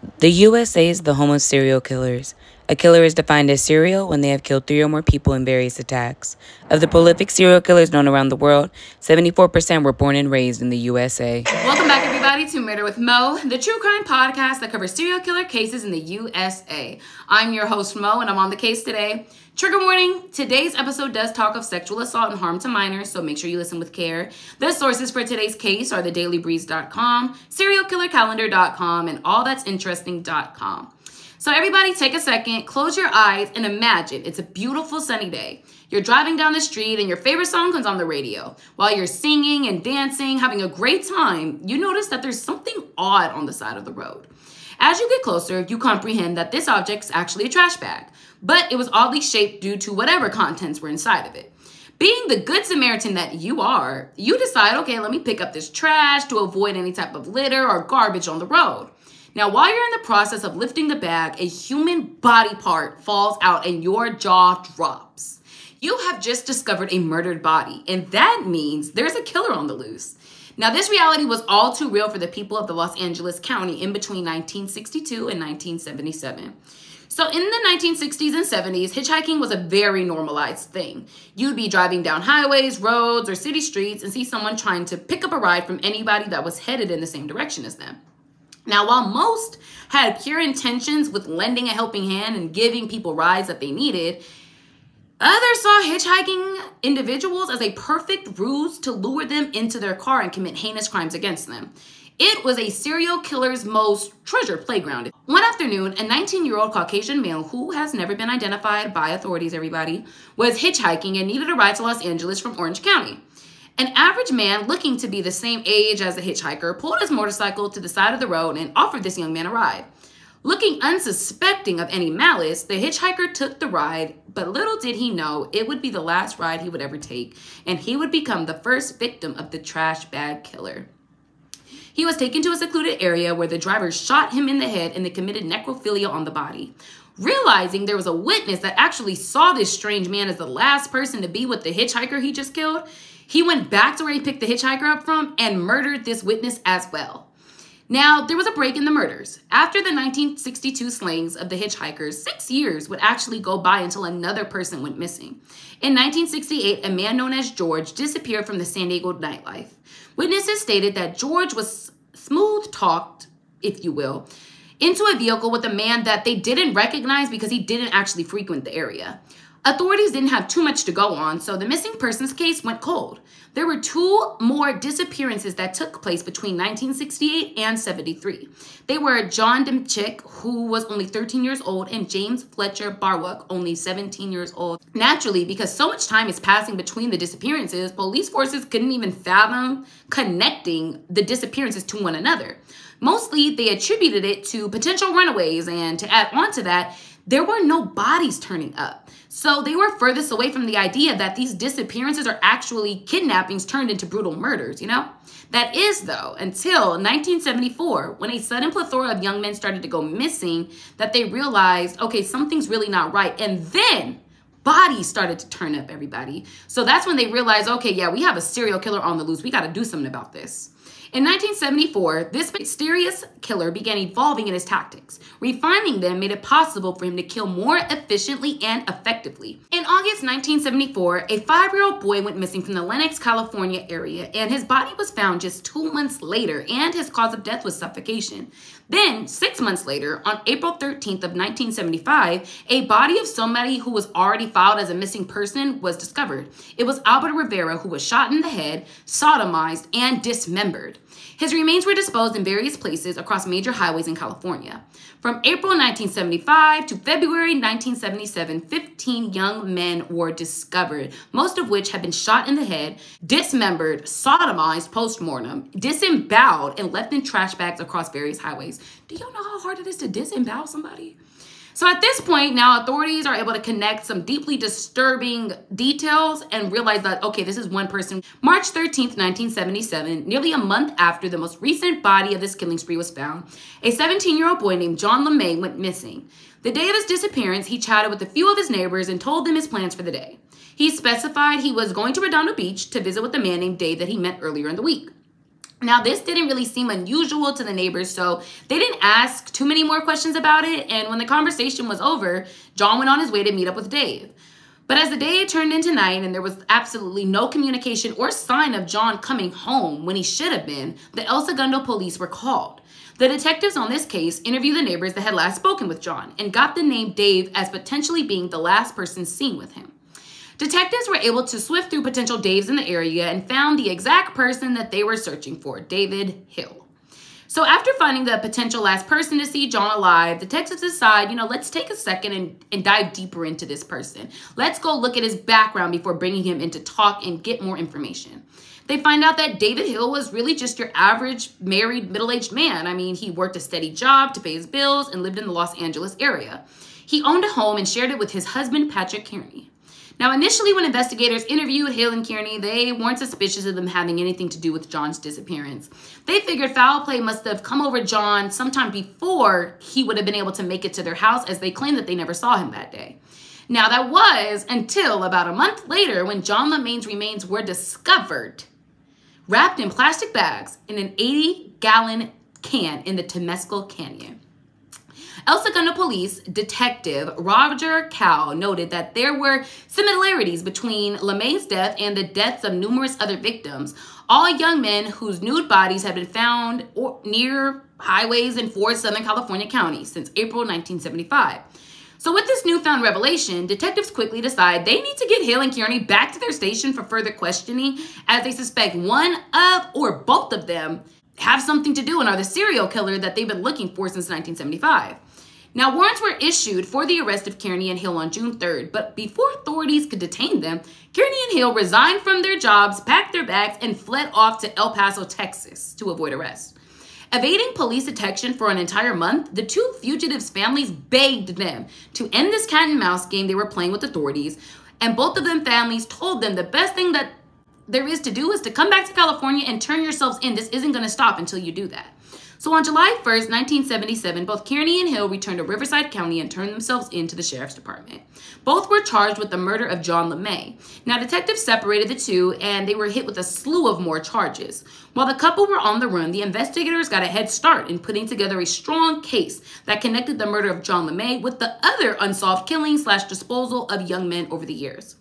The USA is the home of serial killers. A killer is defined as serial when they have killed 3 or more people in various attacks. Of the prolific serial killers known around the world, 74% were born and raised in the USA. Welcome back, everybody, to Murder with Mo, the true crime podcast that covers serial killer cases in the USA. I'm your host, Mo, and I'm on the case today. Trigger warning, today's episode does talk of sexual assault and harm to minors, so make sure you listen with care. The sources for today's case are thedailybreeze.com, serialkillercalendar.com, and allthat'sinteresting.com. So everybody take a second, close your eyes, and imagine it's a beautiful sunny day. You're driving down the street and your favorite song comes on the radio. While you're singing and dancing, having a great time, you notice that there's something odd on the side of the road. As you get closer, you comprehend that this object's actually a trash bag, but it was oddly shaped due to whatever contents were inside of it. Being the good Samaritan that you are, you decide, okay, let me pick up this trash to avoid any type of litter or garbage on the road. Now, while you're in the process of lifting the bag, a human body part falls out and your jaw drops. You have just discovered a murdered body, and that means there's a killer on the loose. Now, this reality was all too real for the people of the Los Angeles County in between 1962 and 1977. So in the 1960s and 70s, hitchhiking was a very normalized thing. You'd be driving down highways, roads, or city streets and see someone trying to pick up a ride from anybody that was headed in the same direction as them. Now, while most had pure intentions with lending a helping hand and giving people rides that they needed, others saw hitchhiking individuals as a perfect ruse to lure them into their car and commit heinous crimes against them. It was a serial killer's most treasured playground. One afternoon, a 19-year-old Caucasian male who has never been identified by authorities, everybody, was hitchhiking and needed a ride to Los Angeles from Orange County. An average man looking to be the same age as the hitchhiker pulled his motorcycle to the side of the road and offered this young man a ride. Looking unsuspecting of any malice, the hitchhiker took the ride, but little did he know it would be the last ride he would ever take, and he would become the first victim of the trash bag killer. He was taken to a secluded area where the driver shot him in the head and they committed necrophilia on the body. Realizing there was a witness that actually saw this strange man as the last person to be with the hitchhiker he just killed, he went back to where he picked the hitchhiker up from and murdered this witness as well. Now, there was a break in the murders. After the 1962 slayings of the hitchhikers, 6 years would actually go by until another person went missing. In 1968, a man known as George disappeared from the San Diego nightlife. Witnesses stated that George was smooth-talked, if you will, into a vehicle with a man that they didn't recognize because he didn't actually frequent the area. Authorities didn't have too much to go on, so the missing persons case went cold. There were 2 more disappearances that took place between 1968 and 73. They were John Demchick, who was only 13 years old, and James Fletcher Barwick, only 17 years old. Naturally, because so much time is passing between the disappearances, police forces couldn't even fathom connecting the disappearances to one another. Mostly, they attributed it to potential runaways, and to add on to that, there were no bodies turning up. So they were furthest away from the idea that these disappearances are actually kidnappings turned into brutal murders, you know? That is, though, until 1974, when a sudden plethora of young men started to go missing, that they realized, okay, something's really not right. And then bodies started to turn up, everybody. So that's when they realized, okay, yeah, we have a serial killer on the loose. We got to do something about this. In 1974, this mysterious killer began evolving in his tactics. Refining them made it possible for him to kill more efficiently and effectively. In August 1974, a 5-year-old boy went missing from the Lenox, California area, and his body was found just 2 months later, and his cause of death was suffocation. Then, 6 months later, on April 13th of 1975, a body of somebody who was already filed as a missing person was discovered. It was Albert Rivera, who was shot in the head, sodomized, and dismembered. His remains were disposed in various places across major highways in California. From April 1975 to February 1977, 15 young men were discovered, most of which had been shot in the head, dismembered, sodomized post-mortem, disemboweled, and left in trash bags across various highways. Do you know how hard it is to disembowel somebody? So at this point, now authorities are able to connect some deeply disturbing details and realize that, okay, this is one person. March 13th, 1977, nearly a month after the most recent body of this killing spree was found, a 17-year-old boy named John LeMay went missing. The day of his disappearance, he chatted with a few of his neighbors and told them his plans for the day. He specified he was going to Redondo Beach to visit with a man named Dave that he met earlier in the week. Now, this didn't really seem unusual to the neighbors, so they didn't ask too many more questions about it. And when the conversation was over, John went on his way to meet up with Dave. But as the day turned into night and there was absolutely no communication or sign of John coming home when he should have been, the El Segundo police were called. The detectives on this case interviewed the neighbors that had last spoken with John and got the name Dave as potentially being the last person seen with him. Detectives were able to swift through potential Daves in the area and found the exact person that they were searching for, David Hill. So after finding the potential last person to see John alive, detectives decide, let's take a second and dive deeper into this person. Let's go look at his background before bringing him in to talk and get more information. They find out that David Hill was really just your average married middle-aged man. I mean, he worked a steady job to pay his bills and lived in the Los Angeles area. He owned a home and shared it with his husband, Patrick Kearney. Now, initially, when investigators interviewed Hill and Kearney, they weren't suspicious of them having anything to do with John's disappearance. They figured foul play must have come over John sometime before he would have been able to make it to their house, as they claimed that they never saw him that day. Now, that was until about a month later when John LeMay's remains were discovered, wrapped in plastic bags in an 80-gallon can in the Temescal Canyon. El Segundo Police Detective Roger Cal noted that there were similarities between LeMay's death and the deaths of numerous other victims, all young men whose nude bodies had been found near highways in four Southern California counties since April 1975. So with this newfound revelation, detectives quickly decide they need to get Hill and Kearney back to their station for further questioning, as they suspect one of or both of them have something to do and are the serial killer that they've been looking for since 1975. Now, warrants were issued for the arrest of Kearney and Hill on June 3rd, but before authorities could detain them, Kearney and Hill resigned from their jobs, packed their bags, and fled off to El Paso, Texas to avoid arrest. Evading police detection for an entire month, the two fugitives' families begged them to end this cat and mouse game they were playing with authorities, and both of them families told them the best thing that there is to do is to come back to California and turn yourselves in. This isn't going to stop until you do that. So on July 1st, 1977, both Kearney and Hill returned to Riverside County and turned themselves in to the sheriff's department. Both were charged with the murder of John LeMay. Now, detectives separated the two, and they were hit with a slew of more charges. While the couple were on the run, the investigators got a head start in putting together a strong case that connected the murder of John LeMay with the other unsolved killing/disposal of young men over the years.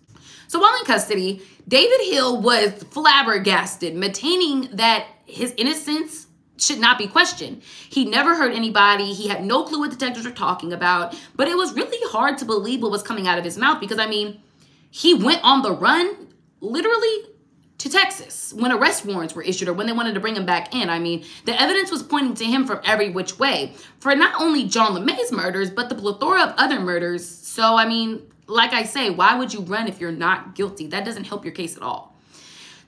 So while in custody, David Hill was flabbergasted, maintaining that his innocence should not be questioned. He never hurt anybody. He had no clue what detectives were talking about, but it was really hard to believe what was coming out of his mouth because, I mean, he went on the run literally to Texas when arrest warrants were issued or when they wanted to bring him back in. I mean, the evidence was pointing to him from every which way for not only John LeMay's murders, but the plethora of other murders. So, I mean, like I say, why would you run if you're not guilty? That doesn't help your case at all.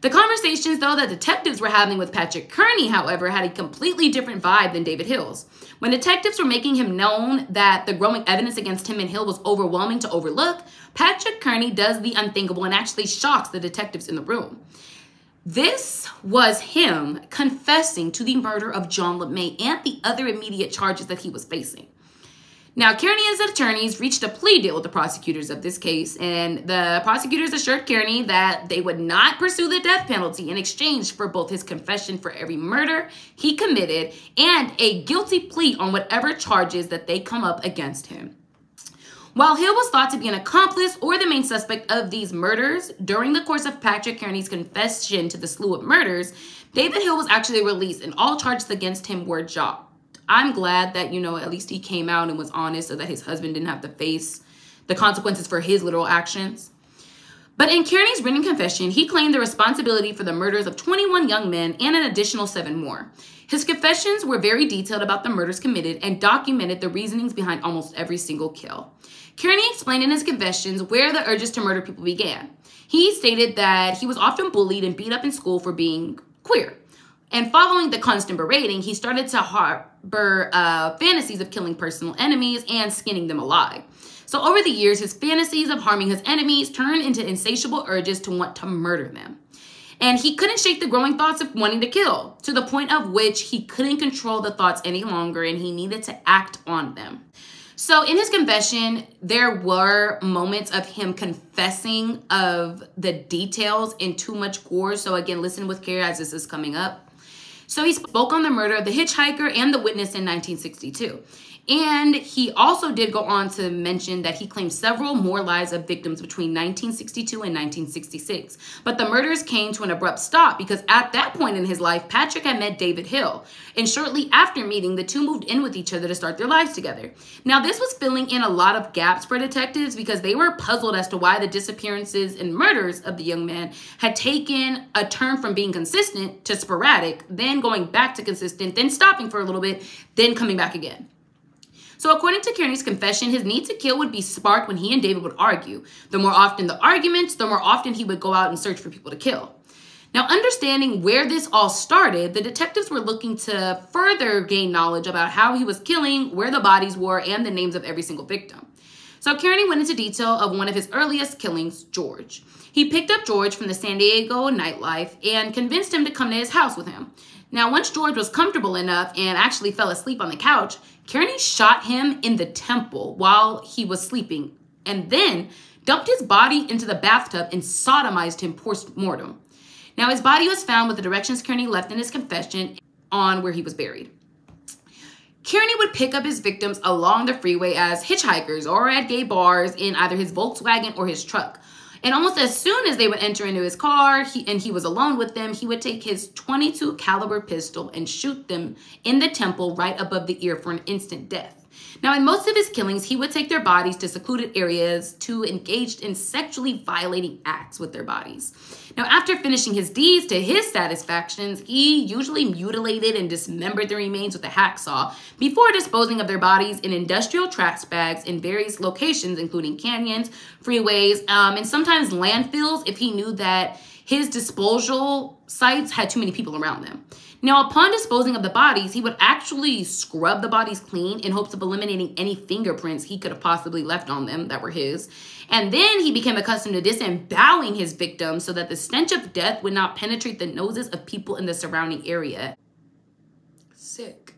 The conversations, though, that detectives were having with Patrick Kearney, however, had a completely different vibe than David Hill's. When detectives were making him known that the growing evidence against him and Hill was overwhelming to overlook, Patrick Kearney does the unthinkable and actually shocks the detectives in the room. This was him confessing to the murder of John LeMay and the other immediate charges that he was facing. Now, Kearney and his attorneys reached a plea deal with the prosecutors of this case, and the prosecutors assured Kearney that they would not pursue the death penalty in exchange for both his confession for every murder he committed and a guilty plea on whatever charges that they come up against him. While Hill was thought to be an accomplice or the main suspect of these murders, during the course of Patrick Kearney's confession to the slew of murders, David Hill was actually released and all charges against him were dropped. I'm glad that, at least he came out and was honest so that his husband didn't have to face the consequences for his literal actions. But in Kearney's written confession, he claimed the responsibility for the murders of 21 young men and an additional 7 more. His confessions were very detailed about the murders committed and documented the reasonings behind almost every single kill. Kearney explained in his confessions where the urges to murder people began. He stated that he was often bullied and beat up in school for being queer. And following the constant berating, he started to harbor fantasies of killing personal enemies and skinning them alive. So over the years, his fantasies of harming his enemies turned into insatiable urges to want to murder them. And he couldn't shake the growing thoughts of wanting to kill, to the point of which he couldn't control the thoughts any longer and he needed to act on them. So in his confession, there were moments of him confessing of the details in too much gore. So again, listen with care as this is coming up. So he spoke on the murder of the hitchhiker and the witness in 1962. And he also did go on to mention that he claimed several more lives of victims between 1962 and 1966. But the murders came to an abrupt stop because at that point in his life, Patrick had met David Hill. And shortly after meeting, the two moved in with each other to start their lives together. Now, this was filling in a lot of gaps for detectives because they were puzzled as to why the disappearances and murders of the young man had taken a turn from being consistent to sporadic, then going back to consistent, then stopping for a little bit, then coming back again. So according to Kearney's confession, his need to kill would be sparked when he and David would argue. The more often the arguments, the more often he would go out and search for people to kill. Now, understanding where this all started, the detectives were looking to further gain knowledge about how he was killing, where the bodies were, and the names of every single victim. So Kearney went into detail of one of his earliest killings, George. He picked up George from the San Diego nightlife and convinced him to come to his house with him. Now, once George was comfortable enough and actually fell asleep on the couch, Kearney shot him in the temple while he was sleeping and then dumped his body into the bathtub and sodomized him post-mortem. Now, his body was found with the directions Kearney left in his confession on where he was buried. Kearney would pick up his victims along the freeway as hitchhikers or at gay bars in either his Volkswagen or his truck. And almost as soon as they would enter into his car and he was alone with them, he would take his .22 caliber pistol and shoot them in the temple right above the ear for an instant death. Now, in most of his killings, he would take their bodies to secluded areas to engage in sexually violating acts with their bodies. Now, after finishing his deeds to his satisfactions, he usually mutilated and dismembered the remains with a hacksaw before disposing of their bodies in industrial trash bags in various locations, including canyons, freeways, and sometimes landfills if he knew that his disposal sites had too many people around them. Now, upon disposing of the bodies, he would actually scrub the bodies clean in hopes of eliminating any fingerprints he could have possibly left on them that were his. And then he became accustomed to disemboweling his victims so that the stench of death would not penetrate the noses of people in the surrounding area. Sick.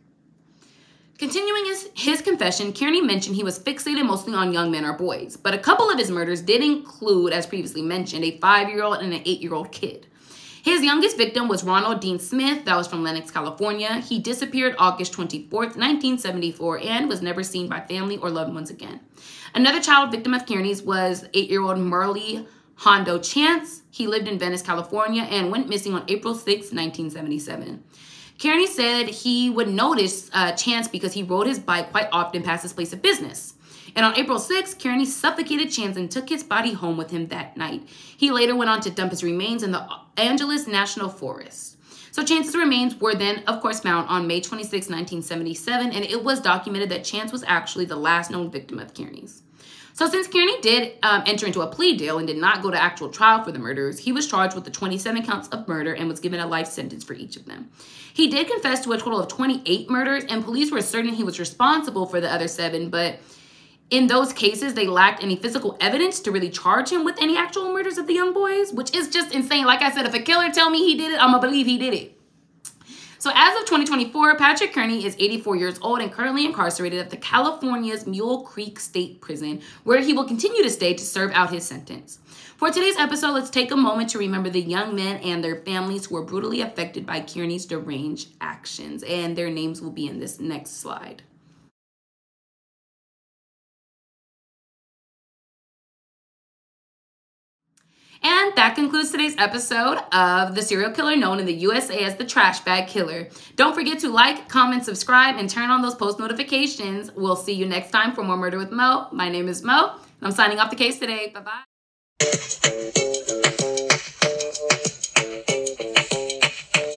Continuing his confession, Kearney mentioned he was fixated mostly on young men or boys, but a couple of his murders did include, as previously mentioned, a 5-year-old and an 8-year-old kid. His youngest victim was Ronald Dean Smith, that was from Lenox, California. He disappeared August 24th, 1974, and was never seen by family or loved ones again. Another child victim of Kearney's was 8-year-old Merle Hondo Chance. He lived in Venice, California, and went missing on April 6, 1977. Kearney said he would notice Chance because he rode his bike quite often past his place of business. And on April 6th, Kearney suffocated Chance and took his body home with him that night. He later went on to dump his remains in the Angeles National Forest. So Chance's remains were then, of course, found on May 26, 1977, and it was documented that Chance was actually the last known victim of Kearney's. So since Kearney did enter into a plea deal and did not go to actual trial for the murders, he was charged with the 27 counts of murder and was given a life sentence for each of them. He did confess to a total of 28 murders, and police were certain he was responsible for the other 7, but in those cases, they lacked any physical evidence to really charge him with any actual murders of the young boys, which is just insane. Like I said, if a killer tell me he did it, I'm gonna believe he did it. So as of 2024, Patrick Kearney is 84 years old and currently incarcerated at the California's Mule Creek State Prison, where he will continue to stay to serve out his sentence. For today's episode, let's take a moment to remember the young men and their families who were brutally affected by Kearney's deranged actions, and their names will be in this next slide. And that concludes today's episode of the serial killer known in the USA as the Trash Bag Killer. Don't forget to like, comment, subscribe, and turn on those post notifications. We'll see you next time for more Murder with Mo. My name is Mo, and I'm signing off the case today. Bye-bye.